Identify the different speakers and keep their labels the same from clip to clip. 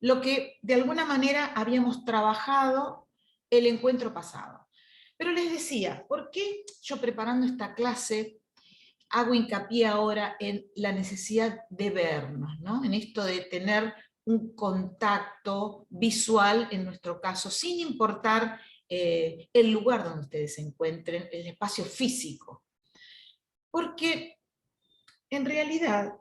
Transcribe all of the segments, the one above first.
Speaker 1: lo que de alguna manera habíamos trabajado el encuentro pasado. Pero les decía, ¿por qué yo preparando esta clase hago hincapié ahora en la necesidad de vernos, ¿no? En esto de tener un contacto visual, en nuestro caso, sin importar el lugar donde ustedes se encuentren, el espacio físico? Porque en realidad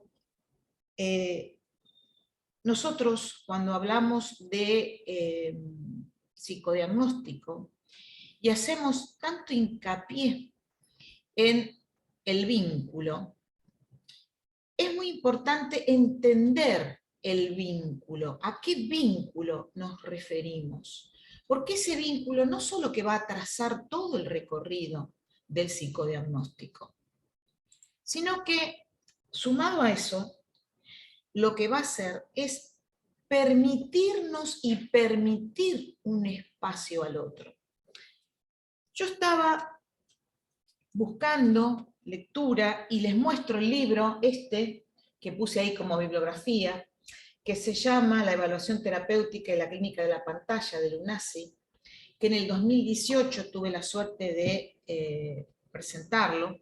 Speaker 1: nosotros cuando hablamos de psicodiagnóstico y hacemos tanto hincapié en el vínculo, es muy importante entender el vínculo. ¿A qué vínculo nos referimos? Porque ese vínculo no solo que va a trazar todo el recorrido del psicodiagnóstico, sino que, sumado a eso, lo que va a hacer es permitirnos y permitir un espacio al otro. Yo estaba buscando lectura y les muestro el libro que puse ahí como bibliografía, que se llama La evaluación terapéutica y la clínica de la pantalla, de Lunasi, que en el 2018 tuve la suerte de presentarlo.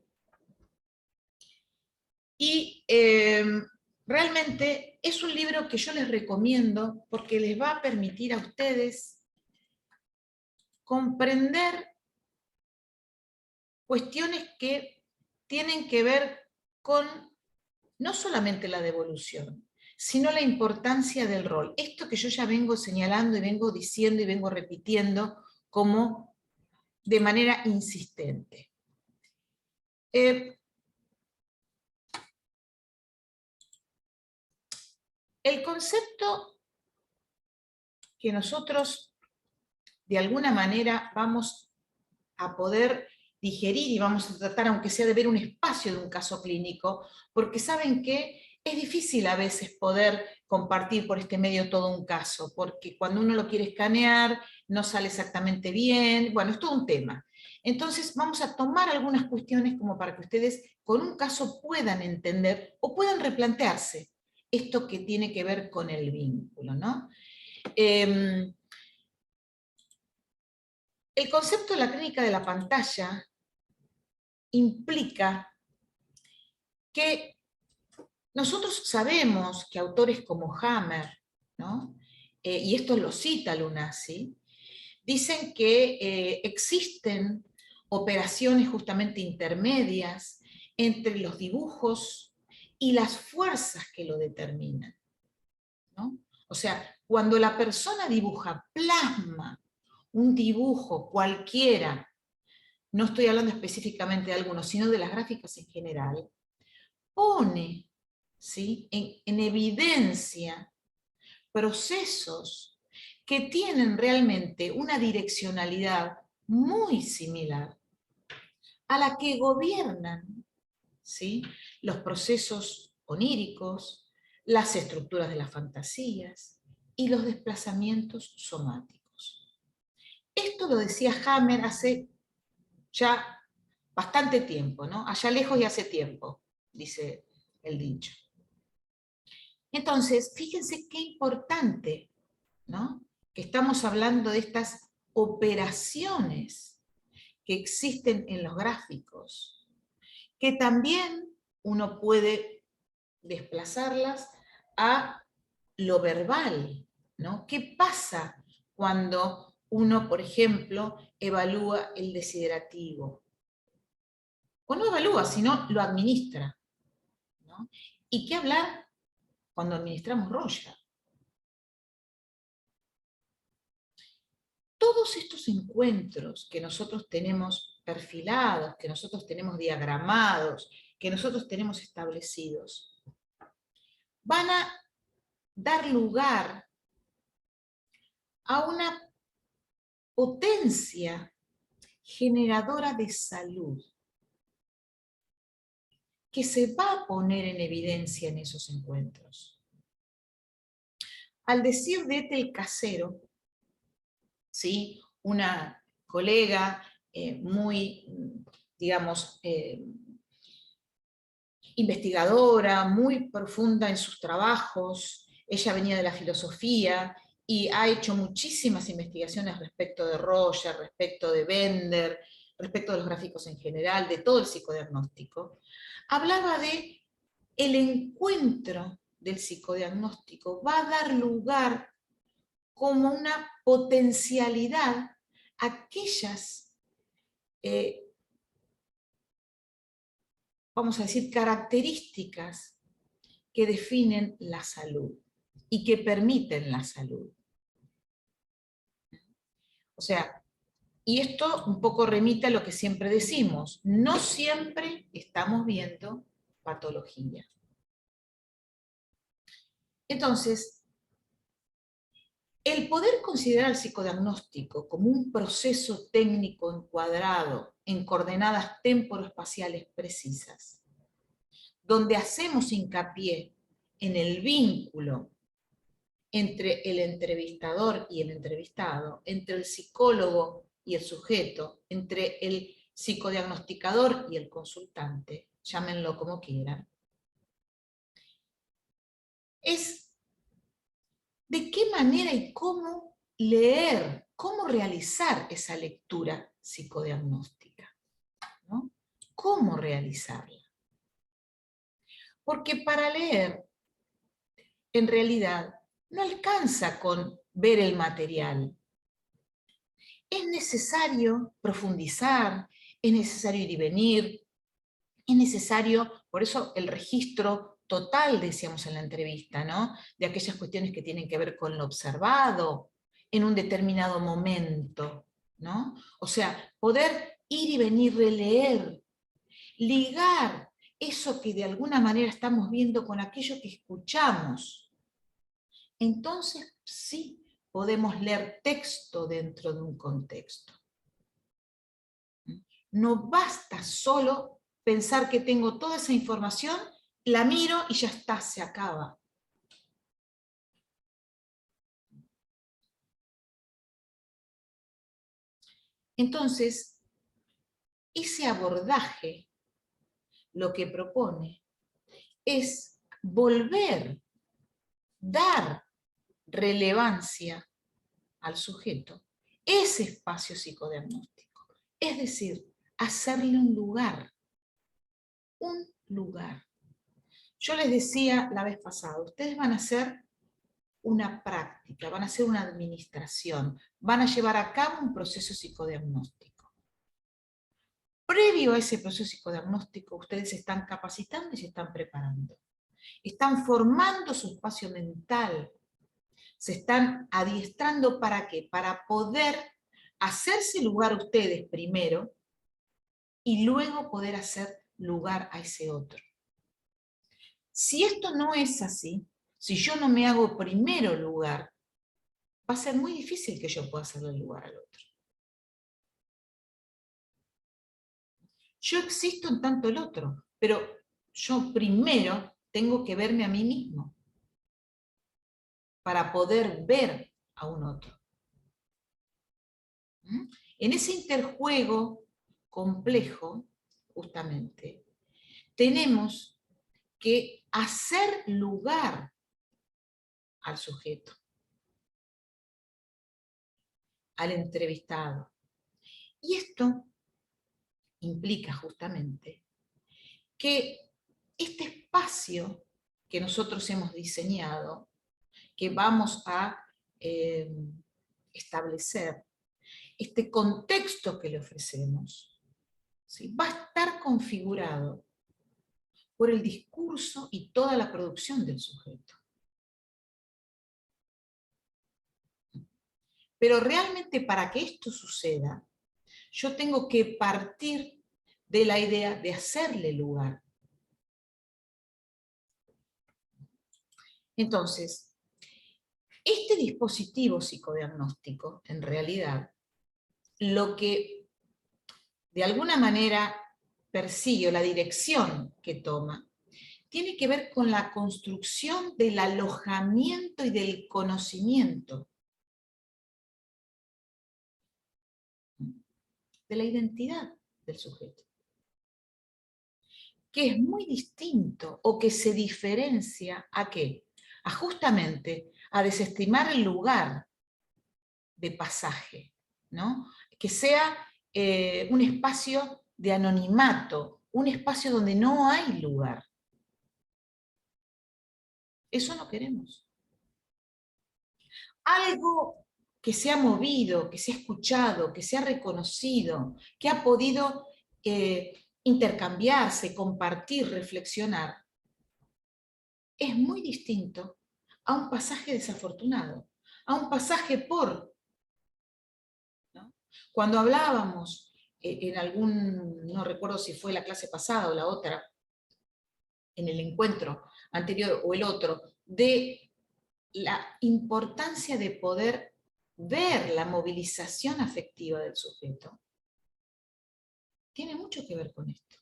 Speaker 1: Y realmente es un libro que yo les recomiendo porque les va a permitir a ustedes comprender cuestiones que tienen que ver con no solamente la devolución, sino la importancia del rol. Esto que yo ya vengo señalando y vengo diciendo y vengo repitiendo como de manera insistente. El concepto que nosotros de alguna manera vamos a poder digerir y vamos a tratar, aunque sea de ver un espacio de un caso clínico, porque saben que es difícil a veces poder compartir por este medio todo un caso, porque cuando uno lo quiere escanear no sale exactamente bien, bueno, es todo un tema. Entonces vamos a tomar algunas cuestiones como para que ustedes con un caso puedan entender o puedan replantearse esto que tiene que ver con el vínculo, ¿no? El concepto de la clínica de la pantalla implica que nosotros sabemos que autores como Hammer, ¿no? Y esto lo cita Lunasi, dicen que existen operaciones justamente intermedias entre los dibujos y las fuerzas que lo determinan, ¿no? O sea, cuando la persona dibuja, plasma un dibujo cualquiera, no estoy hablando específicamente de algunos, sino de las gráficas en general, pone, ¿sí?, en evidencia procesos que tienen realmente una direccionalidad muy similar a la que gobiernan, ¿sí?, los procesos oníricos, las estructuras de las fantasías y los desplazamientos somáticos. Esto lo decía Hammer hace ya bastante tiempo, ¿no? Allá lejos y hace tiempo, dice el dicho. Entonces, fíjense qué importante, ¿no?, que estamos hablando de estas operaciones que existen en los gráficos, que también uno puede desplazarlas a lo verbal, ¿no? ¿Qué pasa cuando uno, por ejemplo, evalúa el desiderativo? O no evalúa, sino lo administra, ¿no? ¿Y qué hablar cuando administramos Roya? Todos estos encuentros que nosotros tenemos perfilados, que nosotros tenemos diagramados, que nosotros tenemos establecidos, van a dar lugar a una potencia generadora de salud que se va a poner en evidencia en esos encuentros. Al decir de Ethel Casero, ¿sí?, una colega muy, digamos, investigadora, muy profunda en sus trabajos, ella venía de la filosofía y ha hecho muchísimas investigaciones respecto de Roger, respecto de Bender, respecto de los gráficos en general, de todo el psicodiagnóstico, hablaba de el encuentro del psicodiagnóstico va a dar lugar como una potencialidad a aquellas, vamos a decir, características que definen la salud y que permiten la salud. O sea, y esto un poco remite a lo que siempre decimos, no siempre estamos viendo patología. Entonces, el poder considerar el psicodiagnóstico como un proceso técnico encuadrado en coordenadas temporoespaciales precisas, donde hacemos hincapié en el vínculo entre el entrevistador y el entrevistado, entre el psicólogo y el sujeto, entre el psicodiagnosticador y el consultante, llámenlo como quieran, es de qué manera y cómo leer, cómo realizar esa lectura psicodiagnóstica, ¿no? ¿Cómo realizarla? Porque para leer, en realidad, no alcanza con ver el material. Es necesario profundizar, es necesario ir y venir, es necesario, por eso el registro total, decíamos en la entrevista, ¿no? De aquellas cuestiones que tienen que ver con lo observado en un determinado momento, ¿no? O sea, poder ir y venir, releer, ligar eso que de alguna manera estamos viendo con aquello que escuchamos. Entonces, sí, podemos leer texto dentro de un contexto. No basta solo pensar que tengo toda esa información, la miro y ya está, se acaba. Entonces, ese abordaje lo que propone es volver, dar relevancia al sujeto, ese espacio psicodiagnóstico. Es decir, hacerle un lugar. Un lugar. Yo les decía la vez pasada, ustedes van a hacer una práctica, van a hacer una administración, van a llevar a cabo un proceso psicodiagnóstico. Previo a ese proceso psicodiagnóstico, ustedes se están capacitando y se están preparando. Están formando su espacio mental, se están adiestrando ¿para qué? Para poder hacerse lugar ustedes primero y luego poder hacer lugar a ese otro. Si esto no es así, si yo no me hago primero lugar, va a ser muy difícil que yo pueda hacerle lugar al otro. Yo existo en tanto el otro, pero yo primero tengo que verme a mí mismo para poder ver a un otro. En ese interjuego complejo, justamente, tenemos que hacer lugar al sujeto, al entrevistado. Y esto implica justamente que este espacio que nosotros hemos diseñado, que vamos a establecer, este contexto que le ofrecemos, ¿sí? Va a estar configurado por el discurso y toda la producción del sujeto. Pero realmente para que esto suceda, yo tengo que partir de la idea de hacerle lugar. Entonces, este dispositivo psicodiagnóstico, en realidad, lo que de alguna manera persigue, o la dirección que toma, tiene que ver con la construcción del alojamiento y del conocimiento de la identidad del sujeto, que es muy distinto o que se diferencia ¿a qué? justamente a desestimar el lugar de pasaje, ¿no? Que sea un espacio de anonimato, un espacio donde no hay lugar. Eso no queremos. Algo que se ha movido, que se ha escuchado, que se ha reconocido, que ha podido intercambiarse, compartir, reflexionar, es muy distinto a un pasaje desafortunado, a un pasaje por, ¿no? Cuando hablábamos en algún, no recuerdo si fue la clase pasada o la otra, en el encuentro anterior o el otro, de la importancia de poder ver la movilización afectiva del sujeto, tiene mucho que ver con esto.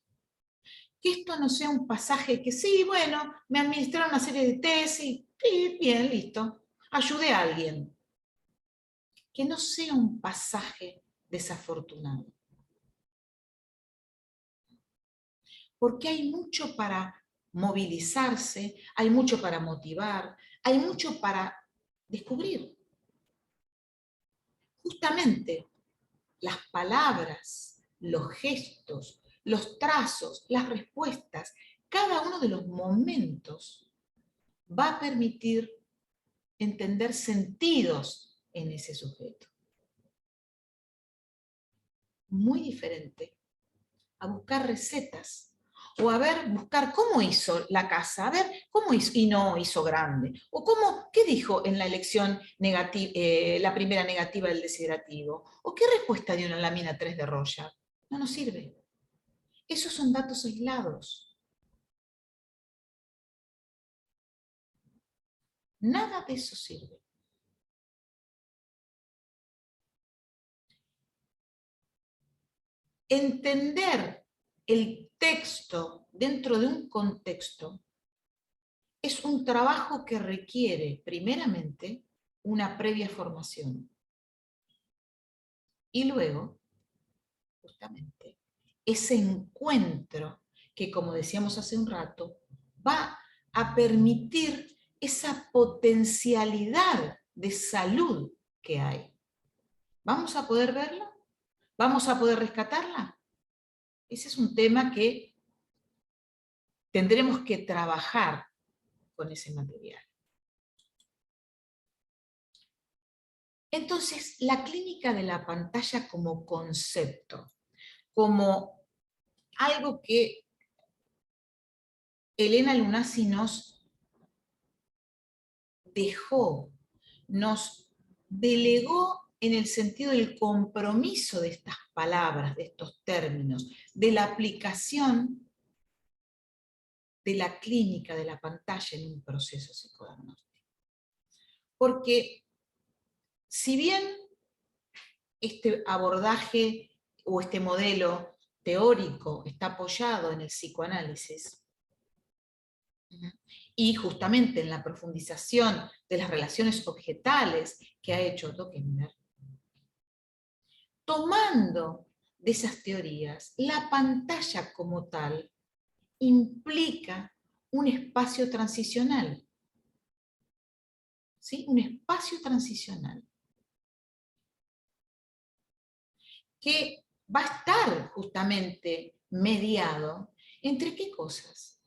Speaker 1: Que esto no sea un pasaje que sí, bueno, me administraron una serie de tesis, sí, bien, listo, ayudé a alguien. Que no sea un pasaje desafortunado. Porque hay mucho para movilizarse, hay mucho para motivar, hay mucho para descubrir. Justamente las palabras, los gestos, los trazos, las respuestas, cada uno de los momentos va a permitir entender sentidos en ese sujeto. Muy diferente a buscar recetas o a ver, buscar cómo hizo la casa, a ver cómo hizo, y no hizo grande, o cómo, qué dijo en la elección negativa, la primera negativa del desiderativo, o qué respuesta dio en la lámina 3 de Roya. No nos sirve. Esos son datos aislados. Nada de eso sirve. Entender el texto dentro de un contexto es un trabajo que requiere, primeramente, una previa formación. Y luego, justamente, ese encuentro que, como decíamos hace un rato, va a permitir esa potencialidad de salud que hay. ¿Vamos a poder verla? ¿Vamos a poder rescatarla? Ese es un tema que tendremos que trabajar con ese material. Entonces, la clínica de la pantalla como concepto, como algo que Elena Lunasi nos dejó, nos delegó en el sentido del compromiso de estas palabras, de estos términos, de la aplicación de la clínica de la pantalla en un proceso psicodiagnóstico. Porque si bien este abordaje o este modelo teórico está apoyado en el psicoanálisis, y justamente en la profundización de las relaciones objetales que ha hecho Dockemer, tomando de esas teorías, la pantalla como tal implica un espacio transicional. ¿Sí? Un espacio transicional que va a estar justamente mediado entre qué cosas.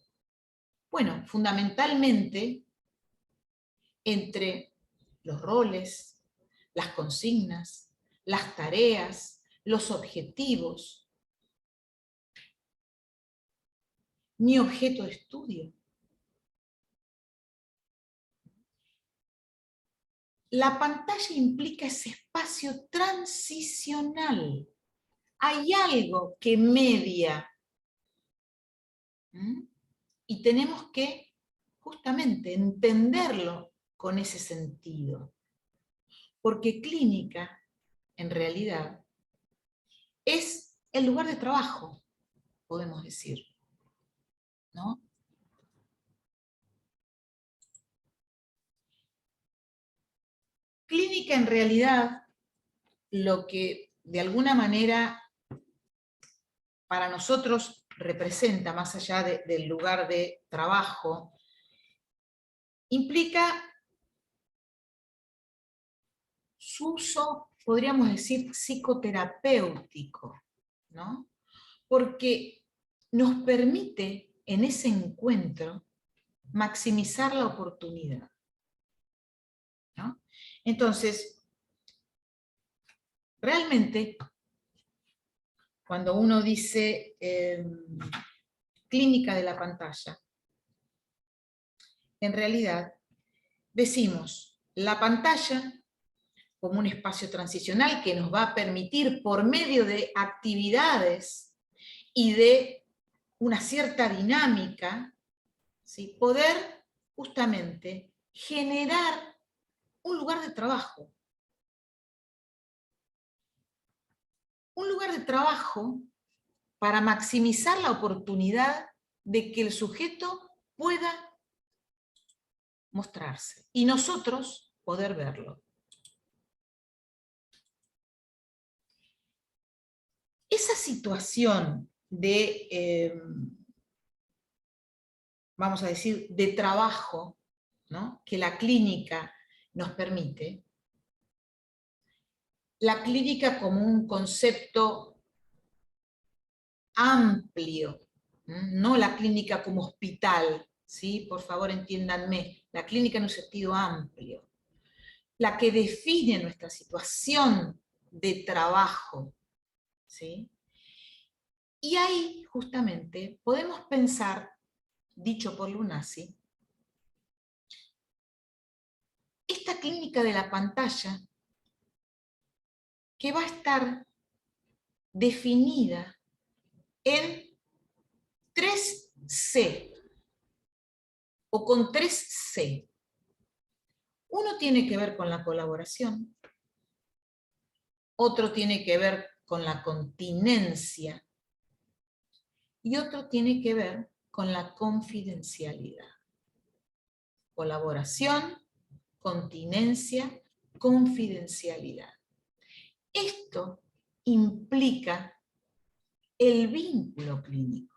Speaker 1: Bueno, fundamentalmente entre los roles, las consignas, las tareas, los objetivos, mi objeto de estudio. La pantalla implica ese espacio transicional. Hay algo que media. Y tenemos que justamente entenderlo con ese sentido. Porque clínica, en realidad, es el lugar de trabajo, podemos decir, ¿no? Clínica, en realidad, lo que de alguna manera para nosotros representa, más allá del lugar de trabajo, implica su uso, podríamos decir, psicoterapéutico, ¿no? Porque nos permite en ese encuentro maximizar la oportunidad, ¿no? Entonces, realmente, cuando uno dice clínica de la pantalla, en realidad decimos la pantalla como un espacio transicional que nos va a permitir, por medio de actividades y de una cierta dinámica, ¿sí?, poder justamente generar un lugar de trabajo. Un lugar de trabajo para maximizar la oportunidad de que el sujeto pueda mostrarse y nosotros poder verlo. Esa situación de, vamos a decir, de trabajo, ¿no?, que la clínica nos permite, la clínica como un concepto amplio, no la clínica como hospital, ¿sí? Por favor entiéndanme, la clínica en un sentido amplio, la que define nuestra situación de trabajo, ¿sí? Y ahí, justamente, podemos pensar, dicho por Lunasi, esta clínica de la pantalla que va a estar definida en 3C, o con 3C. Uno tiene que ver con la colaboración, otro tiene que ver con la continencia, y otro tiene que ver con la confidencialidad. Colaboración, continencia, confidencialidad. Esto implica el vínculo clínico.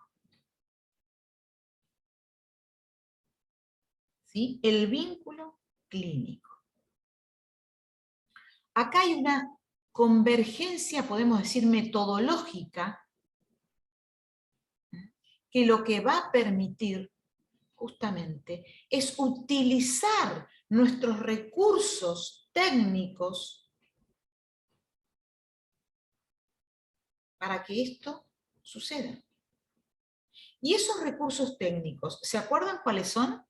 Speaker 1: ¿Sí? El vínculo clínico. Acá hay una convergencia, podemos decir, metodológica, que lo que va a permitir justamente es utilizar nuestros recursos técnicos para que esto suceda. Y esos recursos técnicos, ¿se acuerdan cuáles son?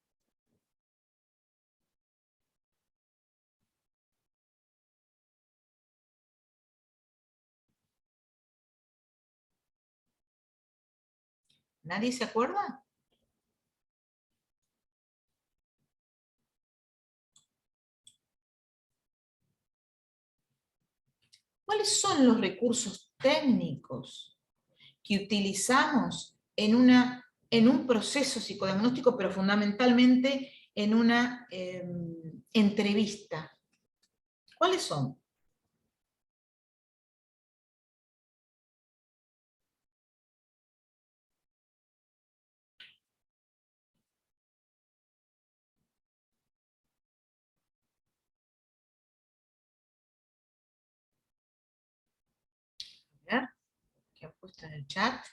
Speaker 1: ¿Nadie se acuerda? ¿Cuáles son los recursos técnicos que utilizamos en un proceso psicodiagnóstico, pero fundamentalmente en una entrevista? ¿Cuáles son? A ver, ¿qué ha puesto en el chat?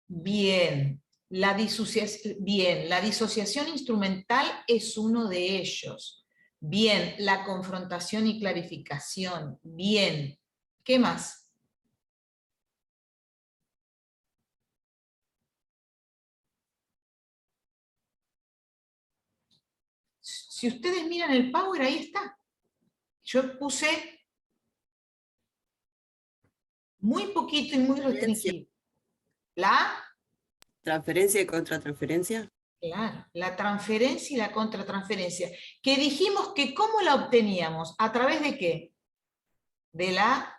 Speaker 1: Bien, la disociación instrumental es uno de ellos. Bien, la confrontación y clarificación. Bien, ¿qué más? Si ustedes miran el Power, ahí está. Yo puse muy poquito y muy restringido. La,
Speaker 2: ¿Transferencia y contratransferencia?
Speaker 1: claro, la transferencia y la contratransferencia. Que dijimos que ¿cómo la obteníamos? ¿A través de qué? De la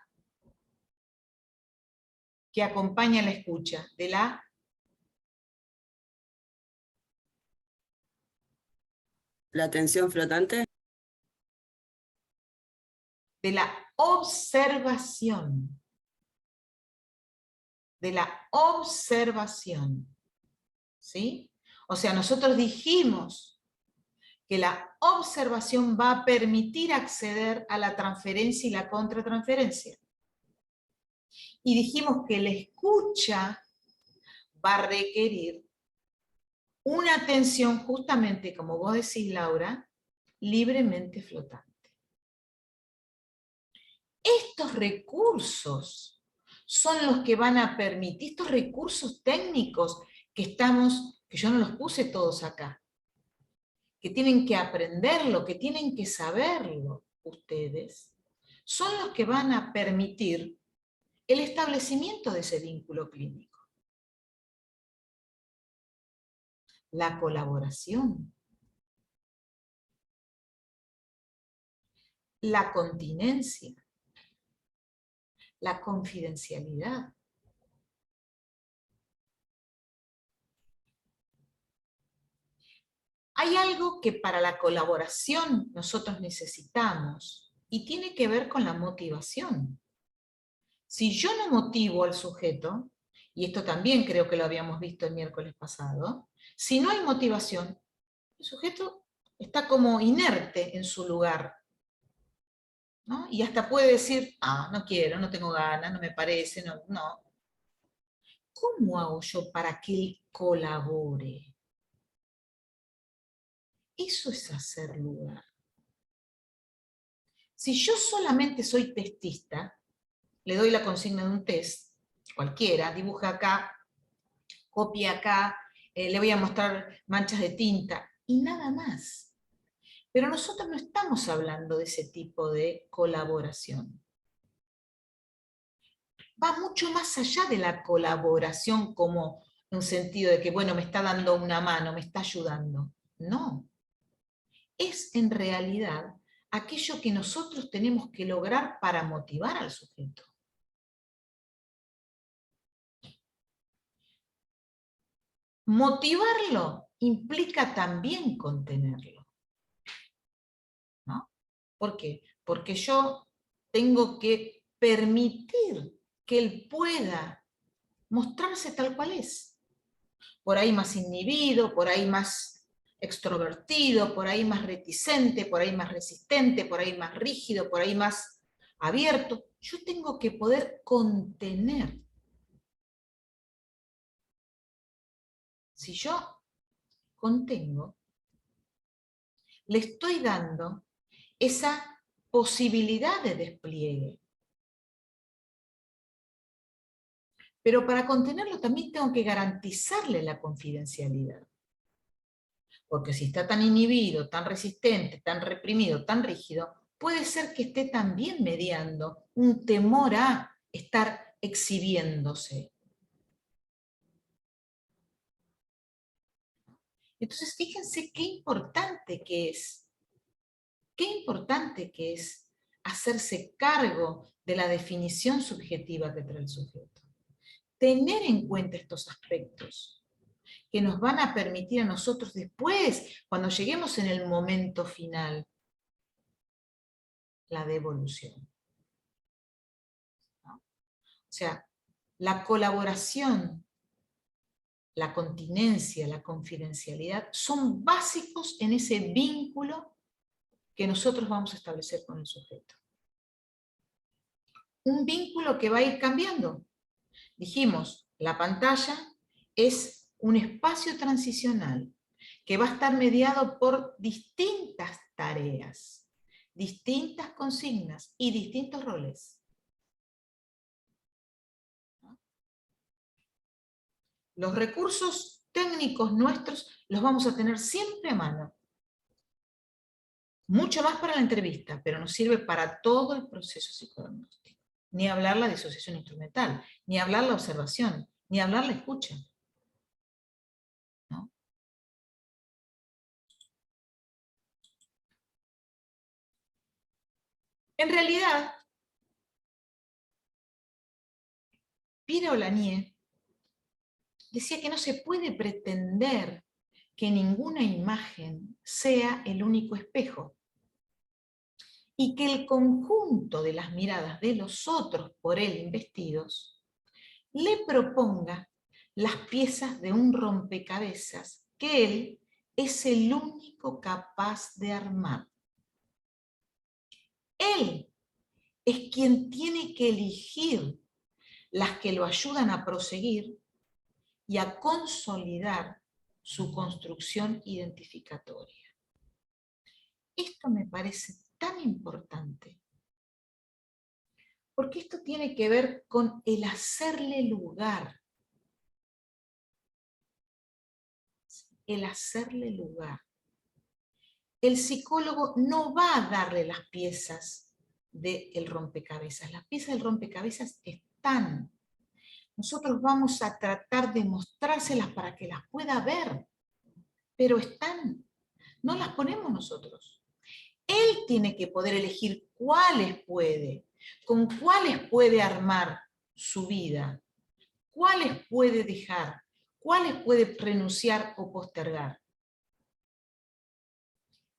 Speaker 1: que acompaña la escucha, de la
Speaker 2: ¿La tensión flotante?
Speaker 1: de la observación. De la observación. ¿Sí? O sea, nosotros dijimos que la observación va a permitir acceder a la transferencia y la contratransferencia. Y dijimos que la escucha va a requerir una atención, justamente como vos decís, Laura, libremente flotante. Estos recursos son los que van a permitir, estos recursos técnicos que yo no los puse todos acá, que tienen que aprenderlo, que tienen que saberlo ustedes, son los que van a permitir el establecimiento de ese vínculo clínico. La colaboración, la continencia, la confidencialidad. Hay algo que para la colaboración nosotros necesitamos y tiene que ver con la motivación. Si yo no motivo al sujeto, y esto también creo que lo habíamos visto el miércoles pasado, si no hay motivación, el sujeto está como inerte en su lugar, ¿no? Y hasta puede decir, no quiero, no tengo ganas, no me parece, no. ¿Cómo hago yo para que él colabore? Eso es hacer lugar. Si yo solamente soy testista, le doy la consigna de un test, cualquiera, dibuja acá, copia acá, le voy a mostrar manchas de tinta, y nada más. Pero nosotros no estamos hablando de ese tipo de colaboración. Va mucho más allá de la colaboración como en un sentido de que, bueno, me está dando una mano, me está ayudando. No. Es en realidad aquello que nosotros tenemos que lograr para motivar al sujeto. Motivarlo implica también contenerlo, ¿no? ¿Por qué? Porque yo tengo que permitir que él pueda mostrarse tal cual es. Por ahí más inhibido, por ahí más extrovertido, por ahí más reticente, por ahí más resistente, por ahí más rígido, por ahí más abierto. Yo tengo que poder contener. Si yo contengo, le estoy dando esa posibilidad de despliegue. Pero para contenerlo también tengo que garantizarle la confidencialidad. Porque si está tan inhibido, tan resistente, tan reprimido, tan rígido, puede ser que esté también mediando un temor a estar exhibiéndose. Entonces, fíjense qué importante que es hacerse cargo de la definición subjetiva que trae el sujeto. Tener en cuenta estos aspectos que nos van a permitir a nosotros después, cuando lleguemos en el momento final, la devolución. ¿No? O sea, la colaboración, la continencia, la confidencialidad, son básicos en ese vínculo que nosotros vamos a establecer con el sujeto. Un vínculo que va a ir cambiando. Dijimos, la pantalla es un espacio transicional que va a estar mediado por distintas tareas, distintas consignas y distintos roles. Los recursos técnicos nuestros los vamos a tener siempre a mano. Mucho más para la entrevista, pero nos sirve para todo el proceso psicodiagnóstico. Ni hablar la disociación instrumental, ni hablar la observación, ni hablar la escucha. ¿No? En realidad, Pierre Olanier decía que no se puede pretender que ninguna imagen sea el único espejo, y que el conjunto de las miradas de los otros por él investidos le proponga las piezas de un rompecabezas que él es el único capaz de armar. Él es quien tiene que elegir las que lo ayudan a proseguir y a consolidar su construcción identificatoria. Esto me parece tan importante, porque esto tiene que ver con el hacerle lugar. El hacerle lugar. El psicólogo no va a darle las piezas del rompecabezas. Las piezas del rompecabezas están. Nosotros vamos a tratar de mostrárselas para que las pueda ver, pero están. No las ponemos nosotros. Él tiene que poder elegir cuáles puede, con cuáles puede armar su vida, cuáles puede dejar, cuáles puede renunciar o postergar.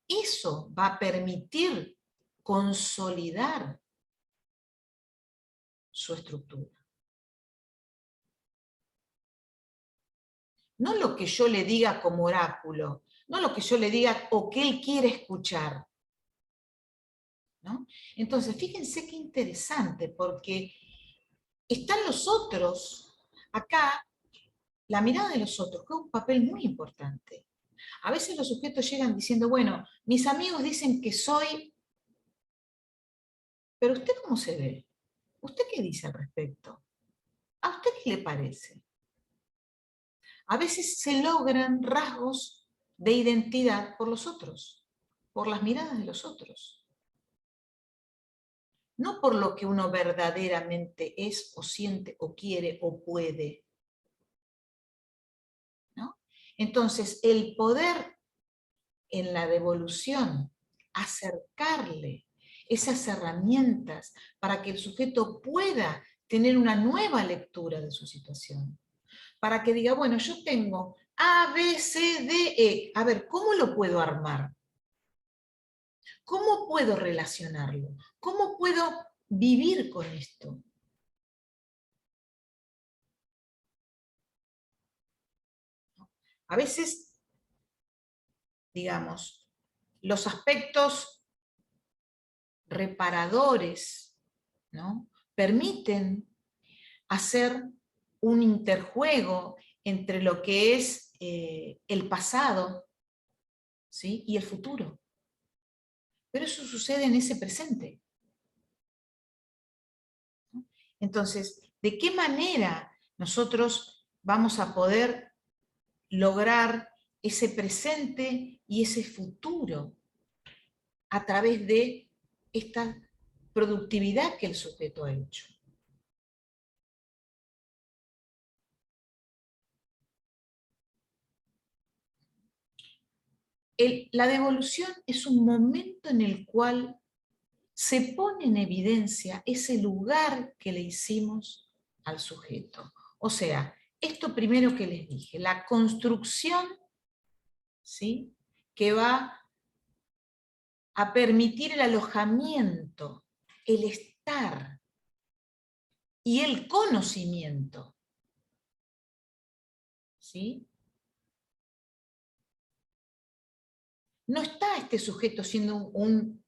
Speaker 1: Eso va a permitir consolidar su estructura. No lo que yo le diga como oráculo, no lo que yo le diga o que él quiere escuchar, ¿no? Entonces, fíjense qué interesante, porque están los otros. Acá, la mirada de los otros juega un papel muy importante. A veces los sujetos llegan diciendo, bueno, mis amigos dicen que soy, pero ¿usted cómo se ve? ¿Usted qué dice al respecto? ¿A usted qué le parece? A veces se logran rasgos de identidad por los otros, por las miradas de los otros. No por lo que uno verdaderamente es o siente o quiere o puede. ¿No? Entonces, el poder en la devolución acercarle esas herramientas para que el sujeto pueda tener una nueva lectura de su situación. Para que diga, bueno, yo tengo A, B, C, D, E. A ver, ¿cómo lo puedo armar? ¿Cómo puedo relacionarlo? ¿Cómo puedo vivir con esto? A veces, digamos, los aspectos reparadores, ¿no?, permiten hacer un interjuego entre lo que es el pasado, ¿sí?, y el futuro. Pero eso sucede en ese presente. Entonces, ¿de qué manera nosotros vamos a poder lograr ese presente y ese futuro a través de esta productividad que el sujeto ha hecho? La devolución es un momento en el cual se pone en evidencia ese lugar que le hicimos al sujeto. O sea, esto primero que les dije, la construcción, ¿sí?, que va a permitir el alojamiento, el estar y el conocimiento, ¿sí? No está este sujeto siendo un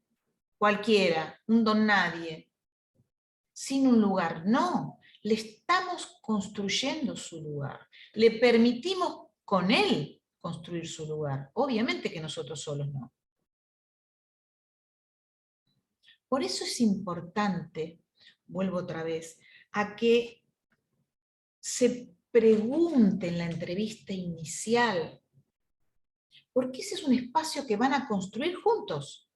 Speaker 1: cualquiera, un don nadie, sin un lugar, no. Le estamos construyendo su lugar. Le permitimos con él construir su lugar. Obviamente que nosotros solos no. Por eso es importante, vuelvo otra vez, a que se pregunte en la entrevista inicial, porque ese es un espacio que van a construir juntos,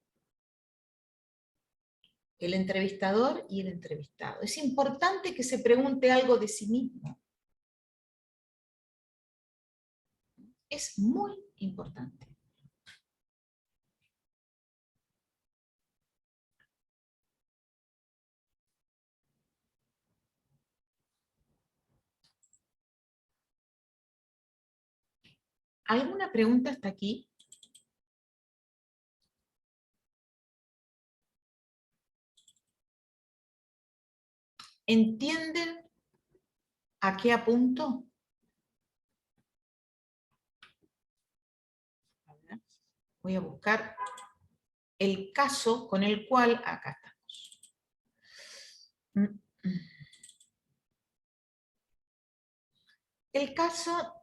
Speaker 1: el entrevistador y el entrevistado. Es importante que se pregunte algo de sí mismo. Es muy importante. ¿Alguna pregunta hasta aquí? ¿Entienden a qué apunto? Voy a buscar el caso con el cual, acá estamos. El caso,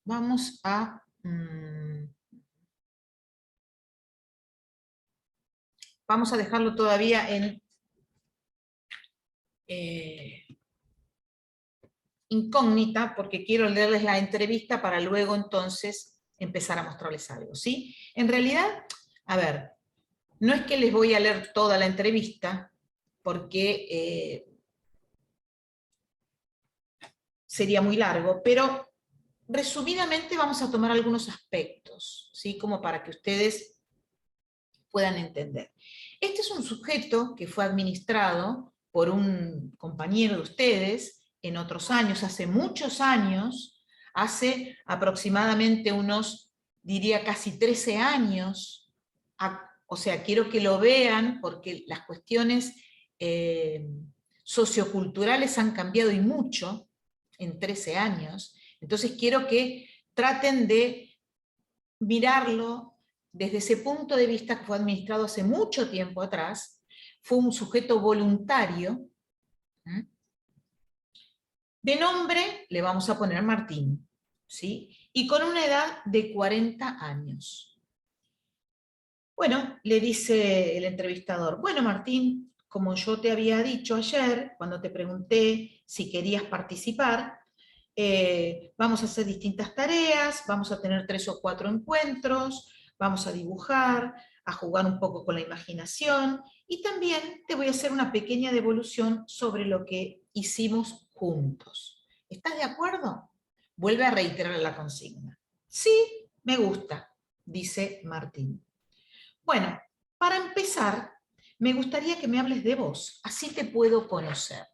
Speaker 1: vamos a... vamos a dejarlo todavía en incógnita, porque quiero leerles la entrevista para luego entonces empezar a mostrarles algo, ¿sí? En realidad, a ver, no es que les voy a leer toda la entrevista, porque sería muy largo, pero resumidamente vamos a tomar algunos aspectos, ¿sí? Como para que ustedes puedan entender. Este es un sujeto que fue administrado por un compañero de ustedes en otros años, hace muchos años, hace aproximadamente unos, diría casi 13 años, o sea, quiero que lo vean porque las cuestiones socioculturales han cambiado y mucho en 13 años, entonces quiero que traten de mirarlo desde ese punto de vista que fue administrado hace mucho tiempo atrás, fue un sujeto voluntario, de nombre le vamos a poner Martín, ¿sí? Y con una edad de 40 años. Bueno, le dice el entrevistador, bueno Martín, como yo te había dicho ayer, cuando te pregunté si querías participar, vamos a hacer distintas tareas, vamos a tener 3 o 4 encuentros, vamos a dibujar, a jugar un poco con la imaginación, y también te voy a hacer una pequeña devolución sobre lo que hicimos juntos. ¿Estás de acuerdo? Vuelve a reiterar la consigna. Sí, me gusta, dice Martín. Bueno, para empezar, me gustaría que me hables de vos, así te puedo conocer.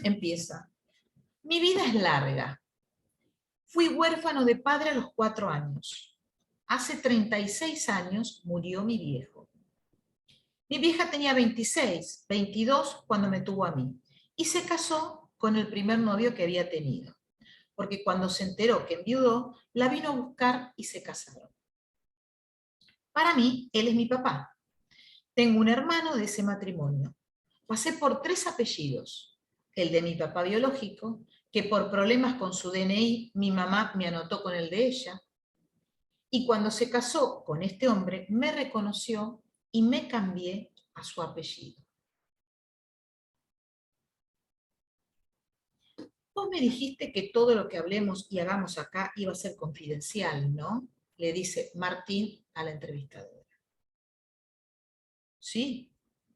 Speaker 1: Empieza. Mi vida es larga. Fui huérfano de padre a los 4 años. Hace 36 años murió mi viejo. Mi vieja tenía 26, 22 cuando me tuvo a mí, y se casó con el primer novio que había tenido, porque cuando se enteró que enviudó, la vino a buscar y se casaron. Para mí, él es mi papá. Tengo un hermano de ese matrimonio. Pasé por 3 apellidos. El de mi papá biológico, que por problemas con su DNI mi mamá me anotó con el de ella, y cuando se casó con este hombre me reconoció y me cambié a su apellido. Vos me dijiste que todo lo que hablemos y hagamos acá iba a ser confidencial, ¿no? Le dice Martín a la entrevistadora. Sí,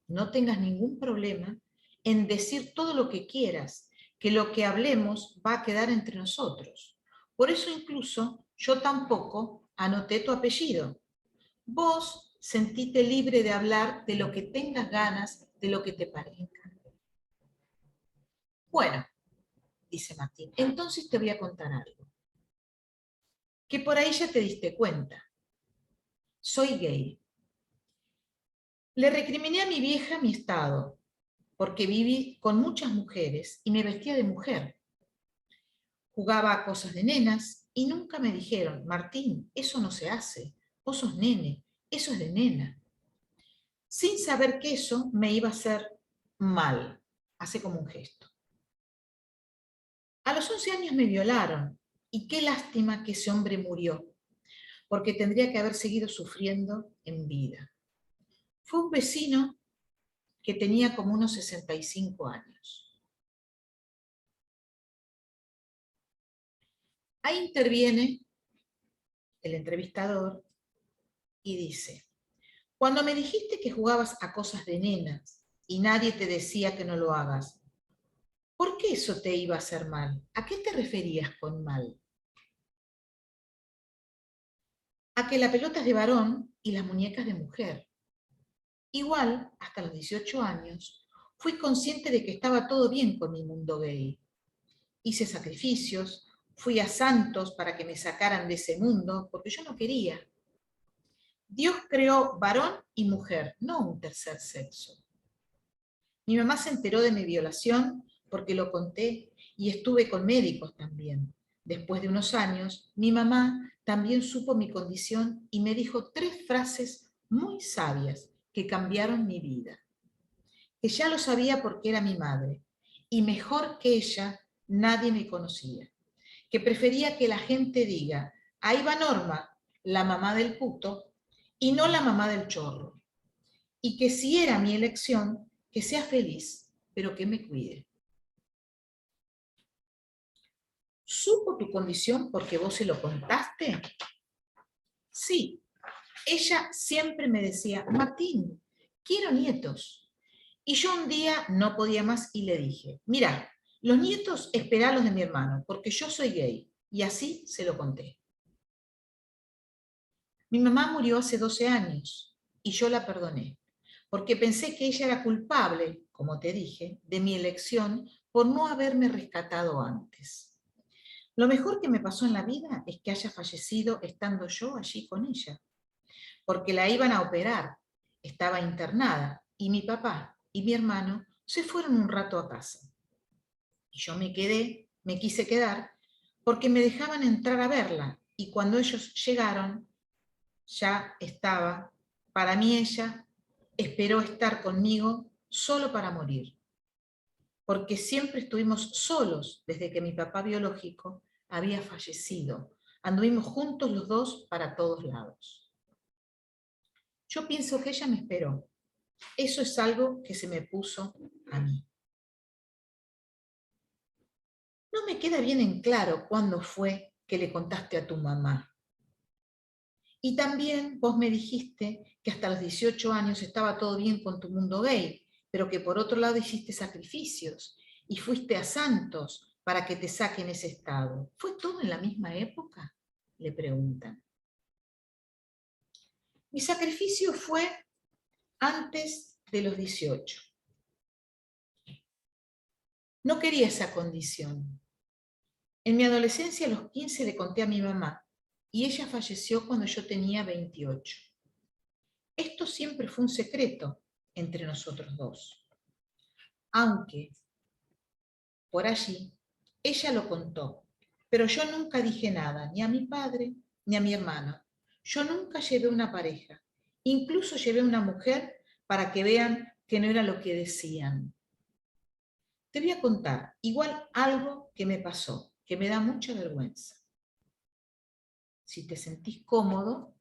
Speaker 1: no tengas ningún problema en decir todo lo que quieras, que lo que hablemos va a quedar entre nosotros. Por eso incluso yo tampoco anoté tu apellido. Vos sentite libre de hablar de lo que tengas ganas, de lo que te parezca. Bueno, dice Martín, entonces te voy a contar algo. Que por ahí ya te diste cuenta. Soy gay. Le recriminé a mi vieja mi estado, porque viví con muchas mujeres y me vestía de mujer. Jugaba a cosas de nenas y nunca me dijeron, Martín, eso no se hace, vos sos nene, eso es de nena. Sin saber que eso me iba a hacer mal, hace como un gesto. A los 11 años me violaron, y qué lástima que ese hombre murió, porque tendría que haber seguido sufriendo en vida. Fue un vecino que tenía como unos 65 años. Ahí interviene el entrevistador y dice, cuando me dijiste que jugabas a cosas de nenas y nadie te decía que no lo hagas, ¿por qué eso te iba a hacer mal? ¿A qué te referías con mal? A que la pelota es de varón y las muñecas de mujer. Igual, hasta los 18 años, fui consciente de que estaba todo bien con mi mundo gay. Hice sacrificios, fui a santos para que me sacaran de ese mundo, porque yo no quería. Dios creó varón y mujer, no un tercer sexo. Mi mamá se enteró de mi violación porque lo conté y estuve con médicos también. Después de unos años, mi mamá también supo mi condición y me dijo 3 frases muy sabias que cambiaron mi vida. Que ya lo sabía porque era mi madre, y mejor que ella nadie me conocía. Que prefería que la gente diga, ahí va Norma, la mamá del puto, y no la mamá del chorro. Y que si era mi elección, que sea feliz, pero que me cuide. ¿Supo tu condición porque vos se lo contaste? Sí. Ella siempre me decía, Martín, quiero nietos. Y yo un día no podía más y le dije, mira, los nietos esperalos de mi hermano, porque yo soy gay. Y así se lo conté. Mi mamá murió hace 12 años y yo la perdoné, porque pensé que ella era culpable, como te dije, de mi elección por no haberme rescatado antes. Lo mejor que me pasó en la vida es que haya fallecido estando yo allí con ella, porque la iban a operar, estaba internada, y mi papá y mi hermano se fueron un rato a casa. Y yo me quise quedar, porque me dejaban entrar a verla, y cuando ellos llegaron, ya estaba, para mí ella esperó estar conmigo solo para morir, porque siempre estuvimos solos desde que mi papá biológico había fallecido. Anduvimos juntos los dos para todos lados. Yo pienso que ella me esperó. Eso es algo que se me puso a mí. No me queda bien en claro cuándo fue que le contaste a tu mamá. Y también vos me dijiste que hasta los 18 años estaba todo bien con tu mundo gay, pero que por otro lado hiciste sacrificios y fuiste a Santos para que te saquen ese estado. ¿Fue todo en la misma época?, le preguntan. Mi sacrificio fue antes de los 18. No quería esa condición. En mi adolescencia, a los 15, le conté a mi mamá y ella falleció cuando yo tenía 28. Esto siempre fue un secreto entre nosotros dos. Aunque, por allí, ella lo contó, pero yo nunca dije nada, ni a mi padre, ni a mi hermano. Yo nunca llevé una pareja, incluso llevé una mujer para que vean que no era lo que decían. Te voy a contar, igual algo que me pasó, que me da mucha vergüenza. Si te sentís cómodo,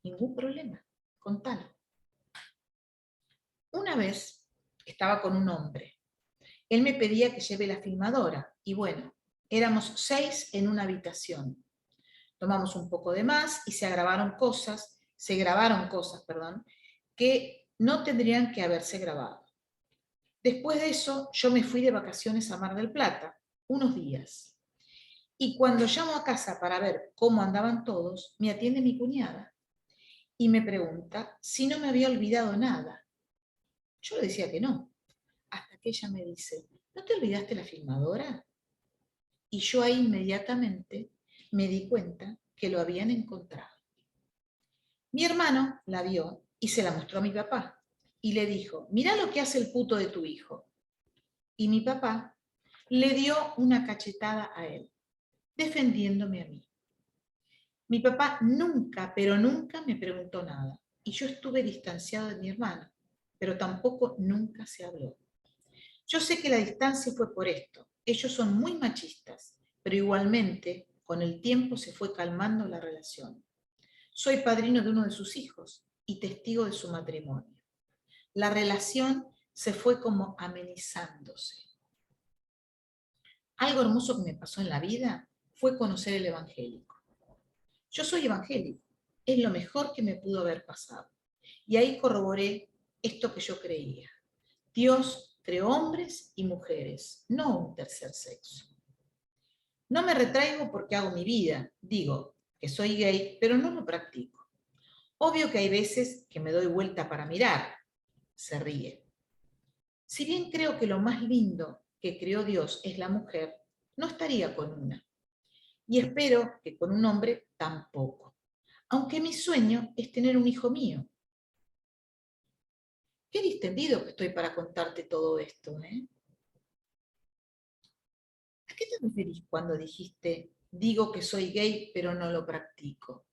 Speaker 1: ningún problema, contalo. Una vez estaba con un hombre. Él me pedía que lleve la filmadora y bueno, éramos 6 en una habitación. Tomamos un poco de más y se grabaron cosas, que no tendrían que haberse grabado. Después de eso, yo me fui de vacaciones a Mar del Plata, unos días. Y cuando llamo a casa para ver cómo andaban todos, me atiende mi cuñada y me pregunta si no me había olvidado nada. Yo le decía que no, hasta que ella me dice, ¿no te olvidaste la filmadora? Y yo ahí inmediatamente me di cuenta que lo habían encontrado. Mi hermano la vio y se la mostró a mi papá y le dijo, mirá lo que hace el puto de tu hijo. Y mi papá le dio una cachetada a él, defendiéndome a mí. Mi papá nunca, pero nunca me preguntó nada y yo estuve distanciado de mi hermano, pero tampoco nunca se habló. Yo sé que la distancia fue por esto. Ellos son muy machistas, pero igualmente con el tiempo se fue calmando la relación. Soy padrino de uno de sus hijos y testigo de su matrimonio. La relación se fue como amenizándose. Algo hermoso que me pasó en la vida fue conocer el evangélico. Yo soy evangélico, es lo mejor que me pudo haber pasado. Y ahí corroboré esto que yo creía. Dios creó hombres y mujeres, no un tercer sexo. No me retraigo porque hago mi vida, digo que soy gay, pero no lo practico. Obvio que hay veces que me doy vuelta para mirar, se ríe. Si bien creo que lo más lindo que creó Dios es la mujer, no estaría con una. Y espero que con un hombre tampoco. Aunque mi sueño es tener un hijo mío. Qué distendido que estoy para contarte todo esto, ¿eh? ¿A qué te referís cuando dijiste, digo que soy gay pero no lo practico?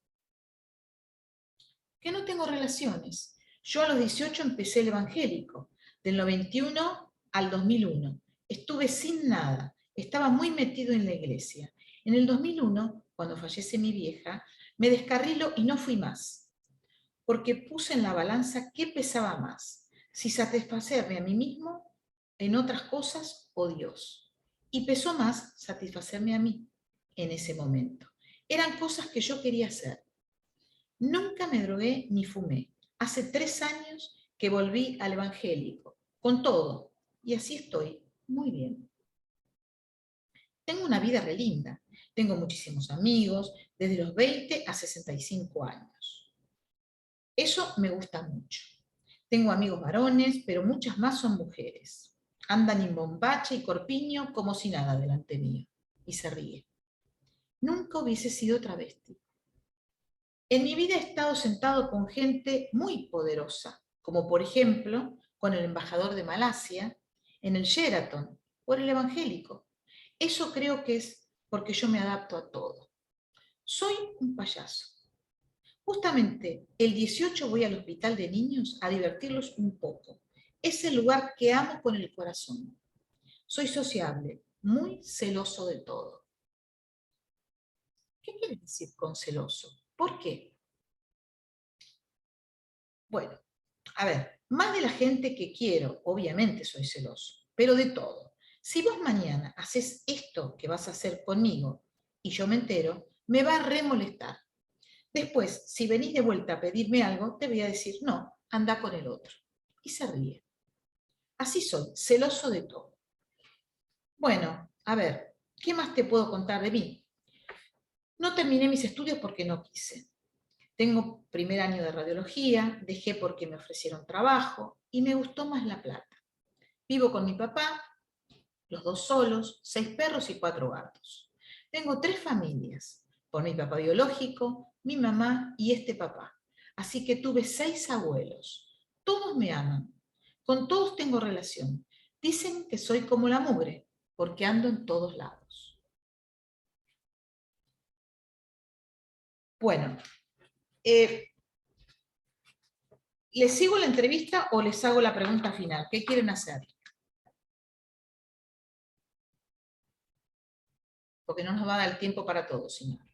Speaker 1: Que no tengo relaciones. Yo a los 18 empecé el evangélico, del 91 al 2001. Estuve sin nada, estaba muy metido en la iglesia. En el 2001, cuando fallece mi vieja, me descarrilo y no fui más, porque puse en la balanza qué pesaba más, si satisfacerme a mí mismo en otras cosas o Dios. Y pesó más satisfacerme a mí en ese momento. Eran cosas que yo quería hacer. Nunca me drogué ni fumé. Hace 3 años que volví al evangélico, con todo. Y así estoy, muy bien. Tengo una vida re linda. Tengo muchísimos amigos, desde los 20 a 65 años. Eso me gusta mucho. Tengo amigos varones, pero muchas más son mujeres. Andan en bombacha y corpiño como si nada delante mío. Y se ríe. Nunca hubiese sido travesti. En mi vida he estado sentado con gente muy poderosa, como por ejemplo con el embajador de Malasia, en el Sheraton, o en el evangélico. Eso creo que es porque yo me adapto a todo. Soy un payaso. Justamente el 18 voy al hospital de niños a divertirlos un poco. Es el lugar que amo con el corazón. Soy sociable, muy celoso de todo. ¿Qué quiere decir con celoso? ¿Por qué? Bueno, a ver, más de la gente que quiero, obviamente soy celoso, pero de todo. Si vos mañana haces esto que vas a hacer conmigo y yo me entero, me va a remolestar. Después, si venís de vuelta a pedirme algo, te voy a decir, no, anda con el otro. Y se ríe. Así soy, celoso de todo. Bueno, a ver, ¿qué más te puedo contar de mí? No terminé mis estudios porque no quise. Tengo primer año de radiología, dejé porque me ofrecieron trabajo y me gustó más La Plata. Vivo con mi papá, los 2 solos, 6 perros y 4 gatos. Tengo 3 familias, por mi papá biológico, mi mamá y este papá. Así que tuve 6 abuelos. Todos me aman. Con todos tengo relación. Dicen que soy como la mugre, porque ando en todos lados. Bueno, ¿les sigo la entrevista o les hago la pregunta final? ¿Qué quieren hacer? Porque no nos va a dar el tiempo para todo, señor.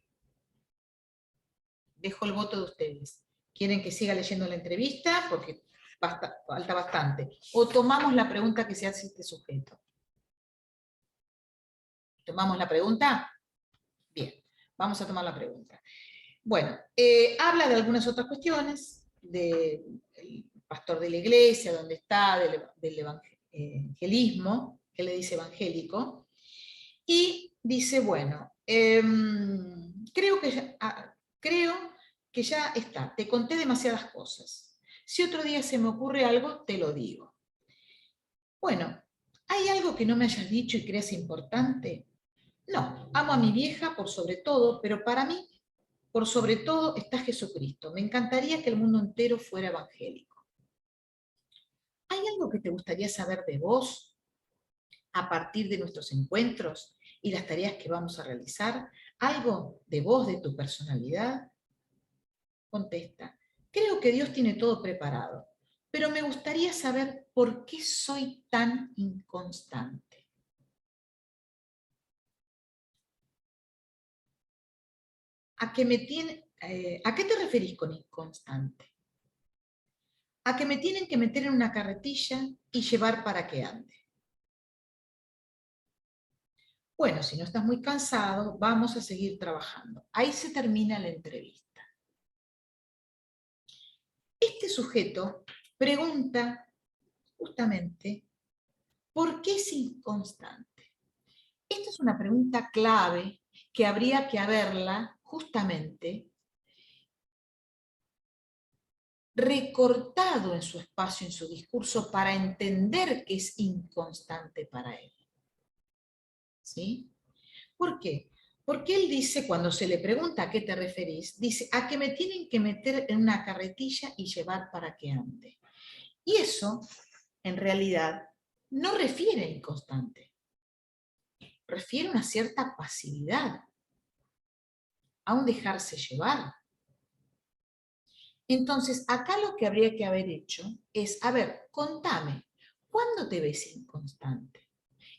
Speaker 1: Dejo el voto de ustedes. ¿Quieren que siga leyendo la entrevista? Porque falta bastante. ¿O tomamos la pregunta que se hace este sujeto? ¿Tomamos la pregunta? Bien, vamos a tomar la pregunta. Bueno, habla de algunas otras cuestiones, del pastor de la iglesia, donde está, del evangelismo, que le dice evangélico, y dice, bueno, creo que ya está, te conté demasiadas cosas. Si otro día se me ocurre algo, te lo digo. Bueno, ¿hay algo que no me hayas dicho y creas importante? No, amo a mi vieja por sobre todo, pero para mí, por sobre todo, está Jesucristo. Me encantaría que el mundo entero fuera evangélico. ¿Hay algo que te gustaría saber de vos a partir de nuestros encuentros y las tareas que vamos a realizar? ¿Algo de vos, de tu personalidad? Contesta, creo que Dios tiene todo preparado, pero me gustaría saber por qué soy tan inconstante. ¿A qué te referís con inconstante? A que me tienen que meter en una carretilla y llevar para que ande. Bueno, si no estás muy cansado, vamos a seguir trabajando. Ahí se termina la entrevista. Este sujeto pregunta justamente, ¿por qué es inconstante? Esta es una pregunta clave que habría que haberla justamente recortado en su espacio, en su discurso, para entender que es inconstante para él. ¿Sí? ¿Por qué? Porque él dice, cuando se le pregunta a qué te referís, dice, a que me tienen que meter en una carretilla y llevar para que ande. Y eso, en realidad, no refiere a inconstante. refiere a una cierta pasividad, a un dejarse llevar. Entonces, acá lo que habría que haber hecho es, a ver, contame, ¿cuándo te ves inconstante?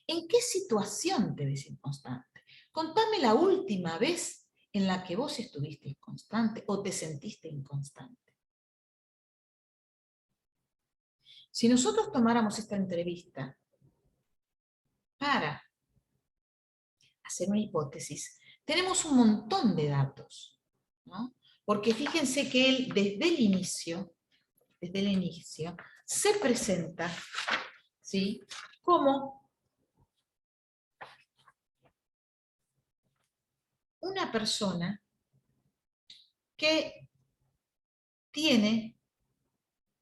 Speaker 1: ¿En qué situación te ves inconstante? Contame la última vez en la que vos estuviste inconstante o te sentiste inconstante. Si nosotros tomáramos esta entrevista para hacer una hipótesis, tenemos un montón de datos, ¿no? Porque fíjense que él desde el inicio, se presenta, ¿sí?, como una persona que tiene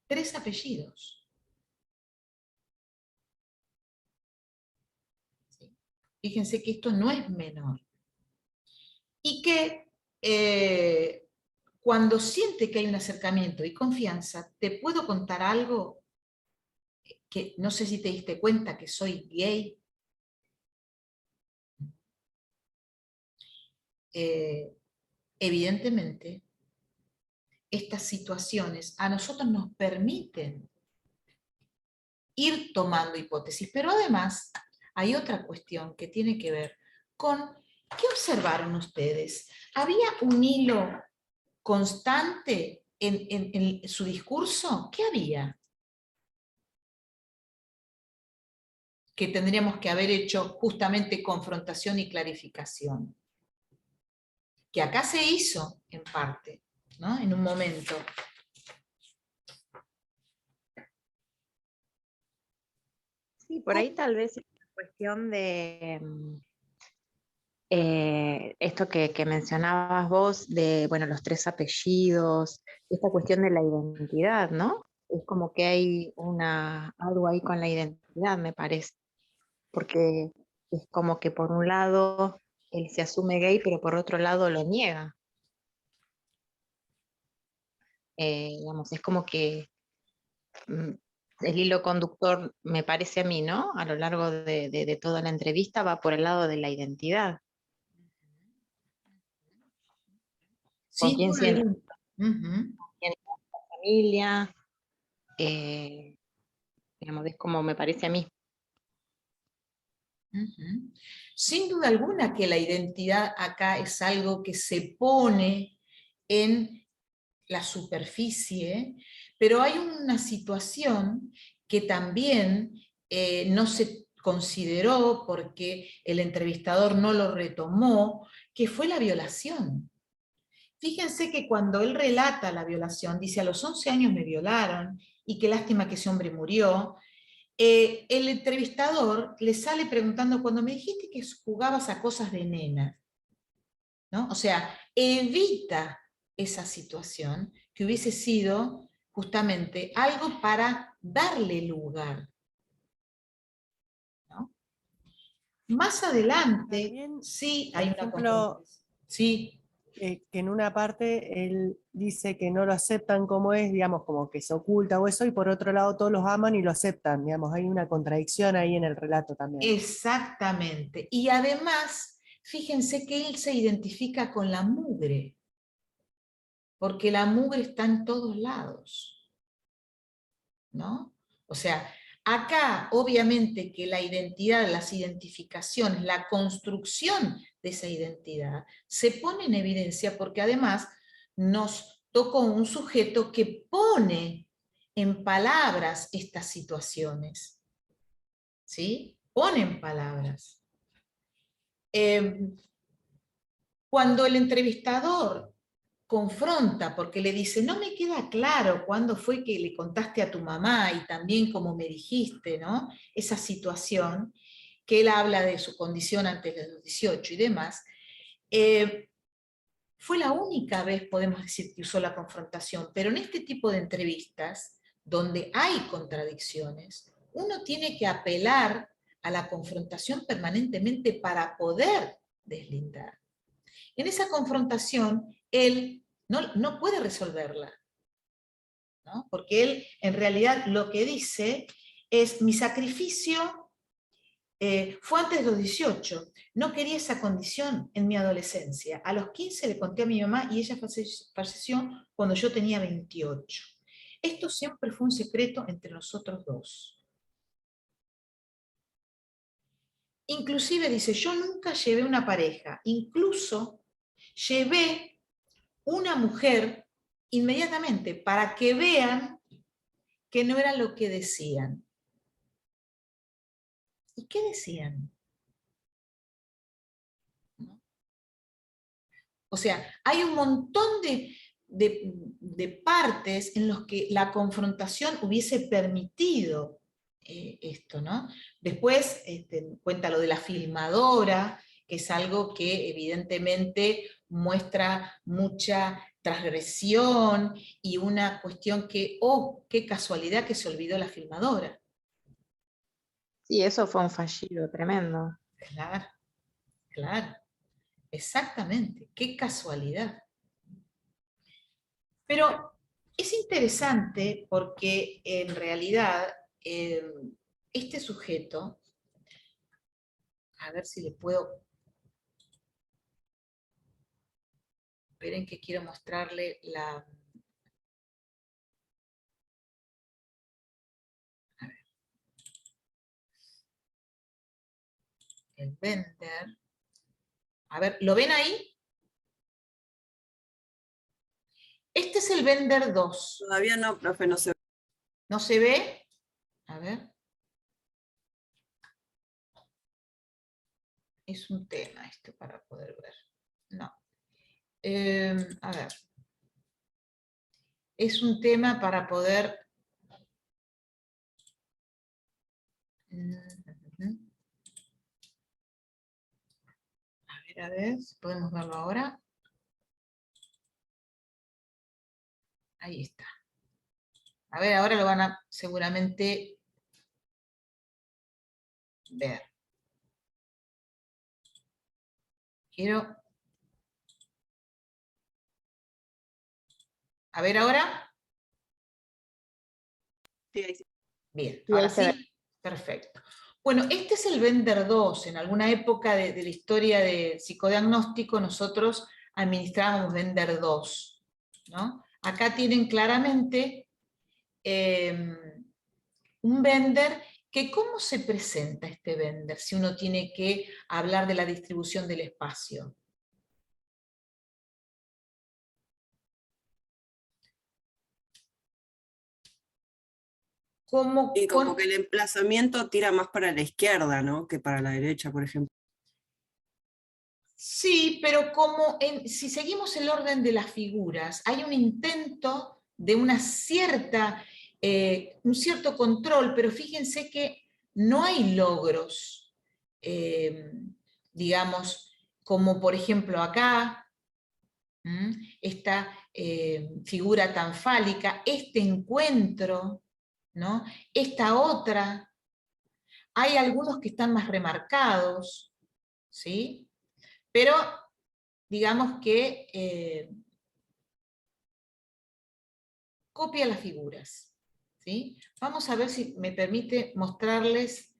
Speaker 1: 3 apellidos. ¿Sí? Fíjense que esto no es menor. Y que cuando siente que hay un acercamiento y confianza, te puedo contar algo que no sé si te diste cuenta que soy gay. Evidentemente, estas situaciones a nosotros nos permiten ir tomando hipótesis, pero además hay otra cuestión que tiene que ver con ¿qué observaron ustedes? ¿Había un hilo constante en su discurso? ¿Qué había? Que tendríamos que haber hecho justamente confrontación y clarificación. Que acá se hizo en parte, ¿no? En un momento.
Speaker 3: Sí, por ahí tal vez es una cuestión de esto que mencionabas vos, de bueno, los 3 apellidos, esta cuestión de la identidad, ¿no? Es como que hay algo ahí con la identidad, me parece, porque es como que por un lado él se asume gay, pero por otro lado lo niega. Digamos, es como que el hilo conductor, me parece a mí, ¿no? A lo largo de toda la entrevista va por el lado de la identidad. ¿Con
Speaker 1: Sin
Speaker 3: quién
Speaker 1: duda
Speaker 3: siente
Speaker 1: alguna.
Speaker 3: la familia? Digamos, es como me parece a mí.
Speaker 1: Sin duda alguna que la identidad acá es algo que se pone en la superficie, pero hay una situación que también no se consideró porque el entrevistador no lo retomó, que fue la violación. Fíjense que cuando él relata la violación, dice a los 11 años me violaron y qué lástima que ese hombre murió. El entrevistador le sale preguntando, cuando me dijiste que jugabas a cosas de nena, ¿no? O sea, evita esa situación que hubiese sido justamente algo para darle lugar, ¿no? Más adelante,
Speaker 4: También,
Speaker 1: sí
Speaker 4: por
Speaker 1: hay una
Speaker 4: ejemplo,
Speaker 1: confrontación. Sí.
Speaker 4: Que en una parte él dice que no lo aceptan como es, digamos, como que se oculta o eso, y por otro lado todos los aman y lo aceptan, digamos, hay una contradicción ahí en el relato también.
Speaker 1: Exactamente. Y además, fíjense que él se identifica con la mugre, porque la mugre está en todos lados, ¿no? O sea, acá obviamente que la identidad, las identificaciones, la construcción de esa identidad se pone en evidencia porque además nos tocó un sujeto que pone en palabras estas situaciones, ¿sí? Pone en palabras. Cuando el entrevistador confronta, porque le dice, no me queda claro cuándo fue que le contaste a tu mamá y también como me dijiste, ¿no? Esa situación, que él habla de su condición antes de los 18 y demás, fue la única vez, podemos decir, que usó la confrontación, pero en este tipo de entrevistas, donde hay contradicciones, uno tiene que apelar a la confrontación permanentemente para poder deslindar. En esa confrontación, él no puede resolverla, ¿no? Porque él en realidad lo que dice es mi sacrificio fue antes de los 18. No quería esa condición en mi adolescencia. A los 15 le conté a mi mamá y ella falleció cuando yo tenía 28. Esto siempre fue un secreto entre nosotros dos. Inclusive dice, yo nunca llevé una pareja, incluso llevé una mujer inmediatamente para que vean que no era lo que decían. ¿Y qué decían? ¿No? O sea, hay un montón de partes en los que la confrontación hubiese permitido esto, ¿no? Después cuenta lo de la filmadora, que es algo que evidentemente muestra mucha transgresión y una cuestión que, oh, qué casualidad que se olvidó la filmadora.
Speaker 3: Sí, eso fue un fallido tremendo.
Speaker 1: Claro, claro, exactamente, qué casualidad. Pero es interesante porque en realidad este sujeto, a ver si le puedo, esperen que quiero mostrarle el Bender. A ver, ¿lo ven ahí? Este es el Bender 2.
Speaker 2: Todavía no, profe, no se ve.
Speaker 1: ¿No se ve? A ver. Es un tema esto para poder ver. No. A ver. Es un tema para poder... A ver, ¿podemos verlo ahora? Ahí está. A ver, ahora lo van a seguramente ver. Quiero... A ver ahora.
Speaker 2: Sí, ahí sí.
Speaker 1: Bien,
Speaker 3: Sí,
Speaker 1: ahora
Speaker 3: ahí se ve.
Speaker 1: sí. Perfecto. Bueno, este es el Bender 2. En alguna época de la historia del psicodiagnóstico nosotros administrábamos Bender 2, ¿no? Acá tienen claramente un Bender que ¿cómo se presenta este Bender si uno tiene que hablar de la distribución del espacio? Como
Speaker 2: Y como que el emplazamiento tira más para la izquierda, ¿no? Que para la derecha, por ejemplo.
Speaker 1: Sí, pero si seguimos el orden de las figuras, hay un intento de un cierto control, pero fíjense que no hay logros, eh, digamos, como por ejemplo acá, esta figura tan fálica, este encuentro, ¿no? Esta otra, hay algunos que están más remarcados, ¿sí? Pero digamos que copia las figuras, ¿sí? Vamos a ver si me permite mostrarles,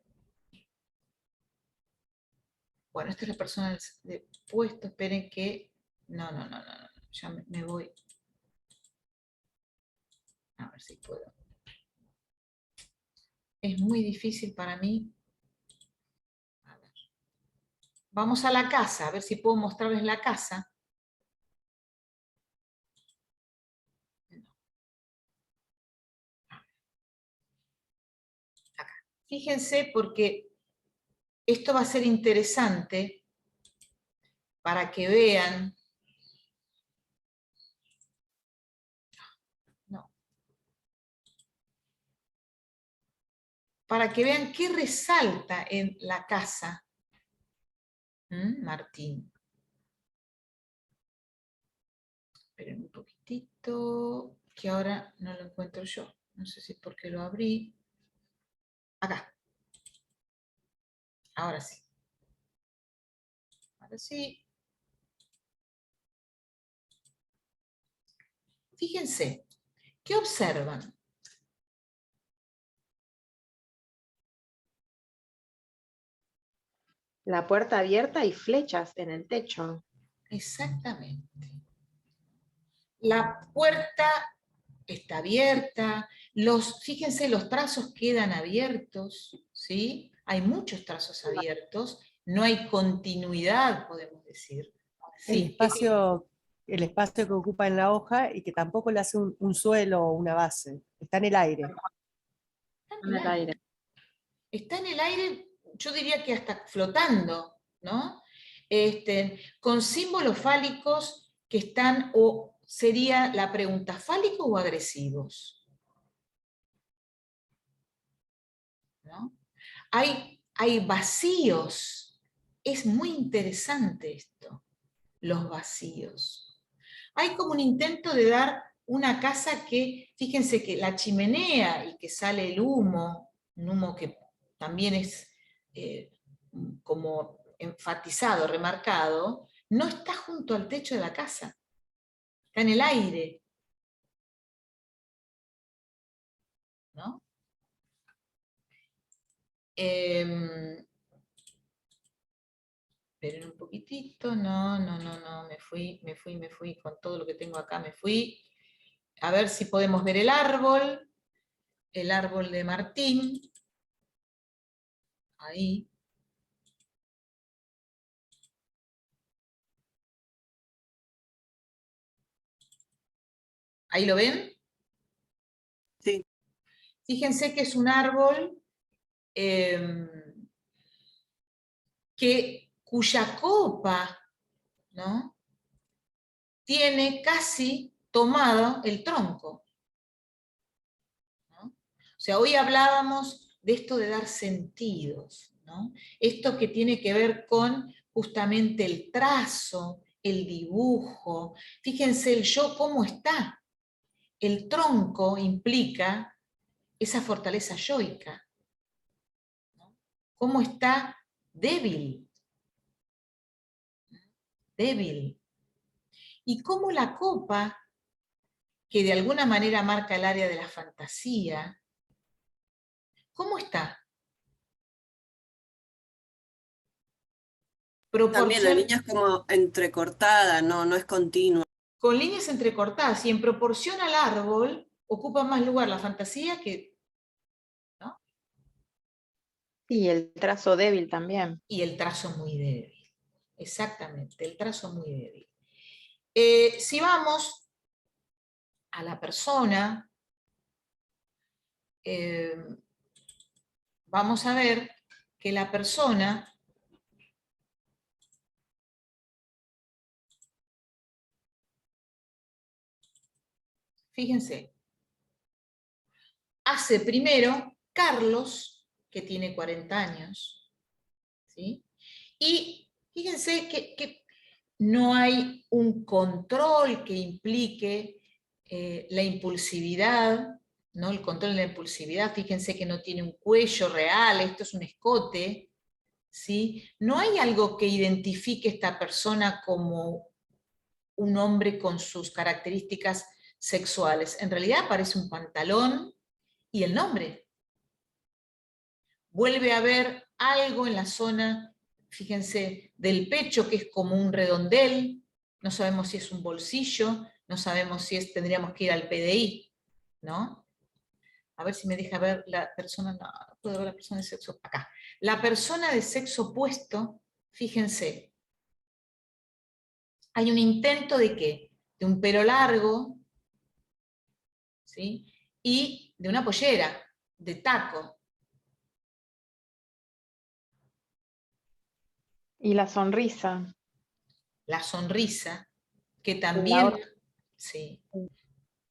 Speaker 1: bueno, esta es la persona de puesto, esperen que, no, ya me voy, a ver si puedo. Es muy difícil para mí. A ver. Vamos a la casa, a ver si puedo mostrarles la casa. Acá. Fíjense porque esto va a ser interesante para que vean. No. Para que vean qué resalta en la casa Martín. Esperen un poquitito, que ahora no lo encuentro yo. No sé si es porque lo abrí. Acá. Ahora sí. Ahora sí. Fíjense, ¿qué observan?
Speaker 3: La puerta abierta y flechas en el techo.
Speaker 1: Exactamente. La puerta está abierta, fíjense, los trazos quedan abiertos, ¿sí? Hay muchos trazos abiertos, no hay continuidad, podemos decir.
Speaker 4: El
Speaker 1: Sí,
Speaker 4: espacio que ocupa en la hoja y que tampoco le hace un suelo o una base, está en el aire.
Speaker 1: está
Speaker 3: En el aire.
Speaker 1: Está en el aire, yo diría que hasta flotando, ¿no? Con símbolos fálicos que están, o sería la pregunta, ¿fálicos o agresivos? ¿No? Hay vacíos, es muy interesante esto, los vacíos. Hay como un intento de dar una casa que, fíjense que la chimenea y que sale el humo, un humo que también es como enfatizado, remarcado, no está junto al techo de la casa, está en el aire, ¿no? Esperen un poquitito, no, me fui, con todo lo que tengo acá me fui. A ver si podemos ver el árbol de Martín, ahí. ¿Ahí lo ven?
Speaker 2: Sí.
Speaker 1: Fíjense que es un árbol cuya copa, ¿no?, tiene casi tomado el tronco, ¿no? O sea, hoy hablábamos de esto de dar sentidos, ¿no? Esto que tiene que ver con justamente el trazo, el dibujo. Fíjense el yo cómo está. El tronco implica esa fortaleza yoica, ¿no? Cómo está débil, débil. Y cómo la copa, que de alguna manera marca el área de la fantasía, ¿cómo está?
Speaker 2: También la línea es como entrecortada, no es continua.
Speaker 1: Con líneas entrecortadas, y en proporción al árbol, ocupa más lugar la fantasía que... ¿no?
Speaker 3: Y el trazo débil también.
Speaker 1: Y el trazo muy débil. Exactamente, el trazo muy débil. Si vamos a la persona, vamos a ver que la persona fíjense, hace primero Carlos, que tiene 40 años, ¿sí? Y fíjense que no hay un control que implique la impulsividad, ¿no? El control de la impulsividad, fíjense que no tiene un cuello real, esto es un escote, ¿sí? No hay algo que identifique a esta persona como un hombre con sus características sexuales. En realidad parece un pantalón y el nombre. Vuelve a haber algo en la zona, fíjense, del pecho, que es como un redondel, no sabemos si es un bolsillo, no sabemos si tendríamos que ir al PDI, ¿no? A ver si me deja ver la persona, no puedo ver la persona de sexo, acá. La persona de sexo opuesto, fíjense, hay un intento de ¿qué? De un pelo largo, ¿sí? Y de una pollera, de taco.
Speaker 3: Y la sonrisa.
Speaker 1: La sonrisa, que también, sí,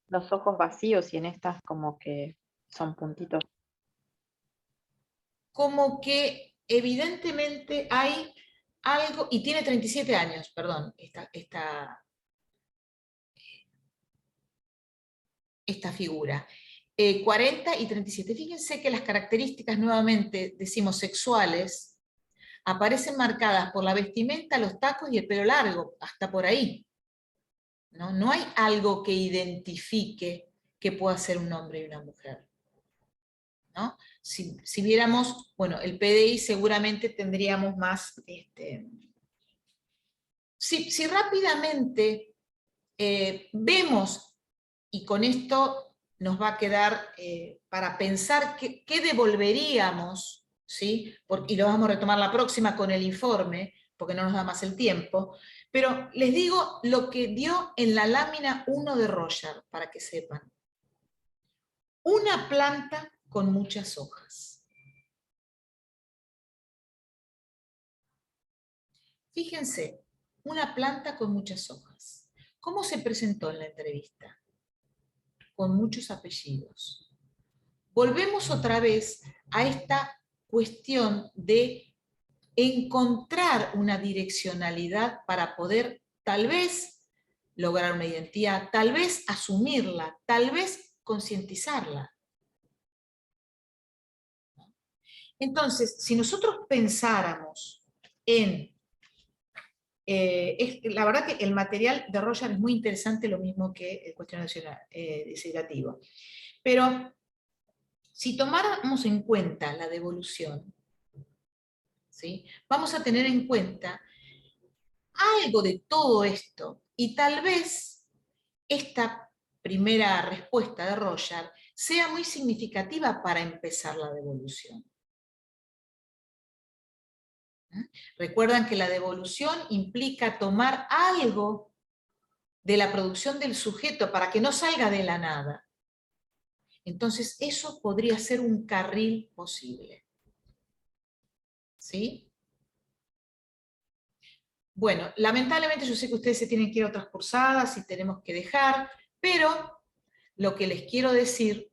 Speaker 3: Los ojos vacíos y en estas como que son puntitos.
Speaker 1: como que evidentemente hay algo, y tiene 37 años, perdón, esta figura. 40 y 37. Fíjense que las características, nuevamente, decimos sexuales, aparecen marcadas por la vestimenta, los tacos y el pelo largo, hasta por ahí. ¿No? No hay algo que identifique que pueda ser un hombre y una mujer, ¿no? si viéramos, bueno, el PDI seguramente tendríamos más, si rápidamente vemos, y con esto nos va a quedar para pensar qué devolveríamos, ¿sí? Y lo vamos a retomar la próxima con el informe, porque no nos da más el tiempo, pero les digo lo que dio en la lámina 1 de Roger, para que sepan. Una planta con muchas hojas. Fíjense, una planta con muchas hojas. ¿Cómo se presentó en la entrevista? Con muchos apellidos. Volvemos otra vez a esta cuestión de encontrar una direccionalidad para poder tal vez lograr una identidad, tal vez asumirla, tal vez concientizarla. Entonces, si nosotros pensáramos en... la verdad que el material de Roger es muy interesante, lo mismo que el cuestionario desiderativo. Pero si tomáramos en cuenta la devolución, ¿sí? Vamos a tener en cuenta algo de todo esto, y tal vez esta primera respuesta de Roger sea muy significativa para empezar la devolución. Recuerdan que la devolución implica tomar algo de la producción del sujeto para que no salga de la nada. Entonces eso podría ser un carril posible. ¿Sí? Bueno, lamentablemente yo sé que ustedes se tienen que ir a otras cursadas y tenemos que dejar, pero lo que les quiero decir